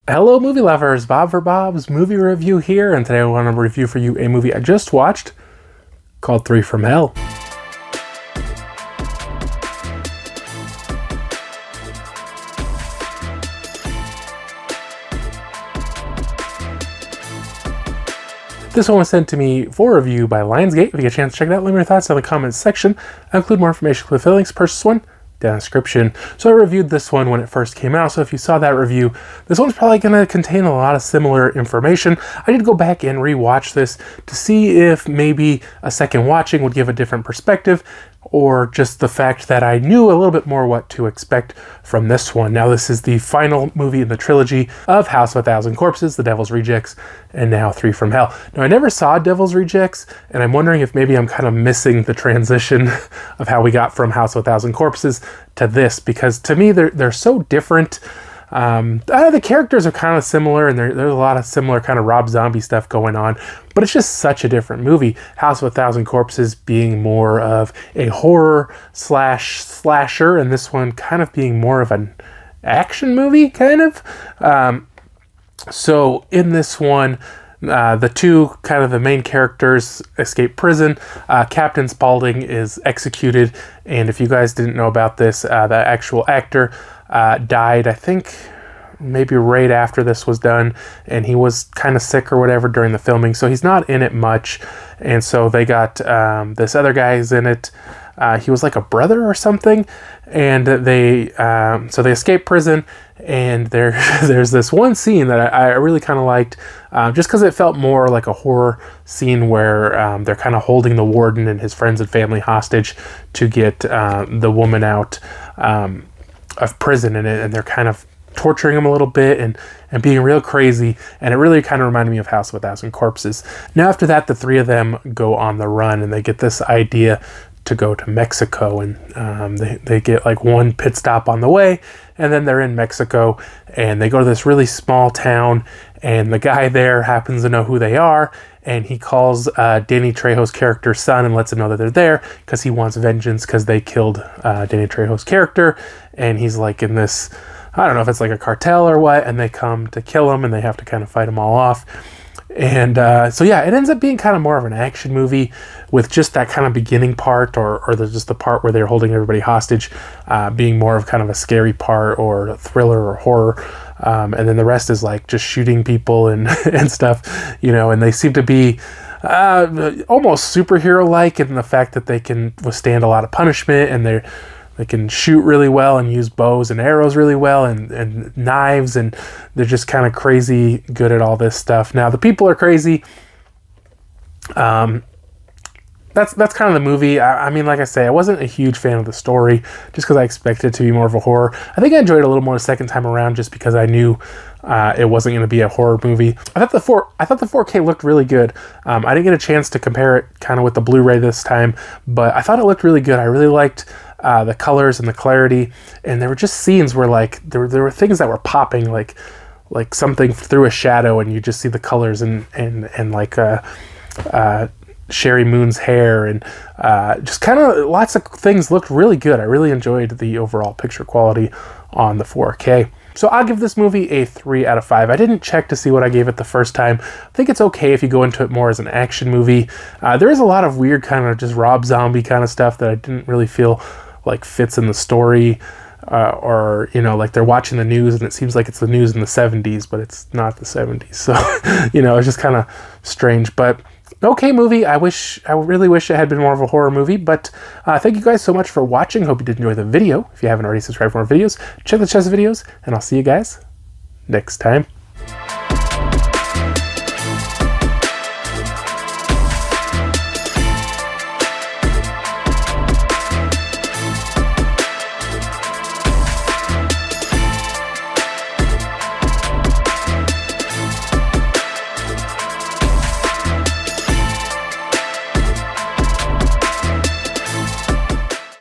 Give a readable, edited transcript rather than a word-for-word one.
Hello movie lovers, Bob for Bob's Movie Review here, and today I want to review for you a movie I just watched called Three from Hell. This one was sent to me for review by Lionsgate. If you get a chance to check it out, let me know your thoughts in the comments section. I'll include more information with the links. Purchase one down in the description. So I reviewed this one when it first came out, so if you saw that review, this one's probably going to contain a lot of similar information. I need to go back and rewatch this to see if maybe a second watching would give a different perspective, or just the fact that I knew a little bit more what to expect from this one. Now, this is the final movie in the trilogy of House of a Thousand Corpses, The Devil's Rejects, and now Three from Hell. Now, I never saw Devil's Rejects, and I'm wondering if maybe I'm kind of missing the transition of how we got from House of a Thousand Corpses to this, because to me, they're so different. The characters are kind of similar, and there's a lot of similar kind of Rob Zombie stuff going on, but it's just such a different movie. House of a Thousand Corpses being more of a horror slash slasher, and this one kind of being more of an action movie, kind of. So in this one, the two kind of the main characters escape prison. Captain Spaulding is executed, and if you guys didn't know about this, the actual actor died, I think maybe right after this was done, and he was kind of sick or whatever during the filming, so he's not in it much. And so they got this other guy's in it. He was like a brother or something, and they escape prison, and there's this one scene that I really kind of liked, just because it felt more like a horror scene where they're kind of holding the warden and his friends and family hostage to get the woman out of prison, and they're kind of torturing him a little bit and being real crazy, and it really kind of reminded me of House of a Thousand Corpses. Now after that, the three of them go on the run, and they get this idea to go to Mexico, and they get like one pit stop on the way, and then they're in Mexico, and they go to this really small town, and the guy there happens to know who they are, and he calls Danny Trejo's character's son and lets him know that they're there because he wants vengeance because they killed Danny Trejo's character, and he's like in this, I don't know if it's like a cartel or what, and they come to kill him, and they have to kind of fight them all off. And so yeah, it ends up being kind of more of an action movie with just that kind of beginning part, or just the part where they're holding everybody hostage being more of kind of a scary part, or a thriller or horror. And then the rest is like just shooting people and stuff, and they seem to be almost superhero-like in the fact that they can withstand a lot of punishment, and they can shoot really well and use bows and arrows really well, and knives, and they're just kind of crazy good at all this stuff. Now, the people are crazy. That's kind of the movie. I mean, like I say, I wasn't a huge fan of the story just because I expected it to be more of a horror. I think I enjoyed it a little more the second time around just because I knew it wasn't going to be a horror movie. I thought the 4K looked really good. I didn't get a chance to compare it kind of with the Blu-ray this time, but I thought it looked really good. I really liked the colors and the clarity, and there were just scenes where like there were things that were popping, like something through a shadow, and you just see the colors and like Sherry Moon's hair, and just kind of lots of things looked really good. I really enjoyed the overall picture quality on the 4K. So I'll give this movie a 3 out of 5. I didn't check to see what I gave it the first time. I think it's okay if you go into it more as an action movie. There is a lot of weird kind of just Rob Zombie kind of stuff that I didn't really feel like fits in the story, or like they're watching the news and it seems like it's the news in the 70s, but it's not the 70s. So it's just kind of strange, but okay movie. I really wish it had been more of a horror movie, but thank you guys so much for watching. Hope you did enjoy the video. If you haven't already subscribed for more videos, check the chest videos, and I'll see you guys next time.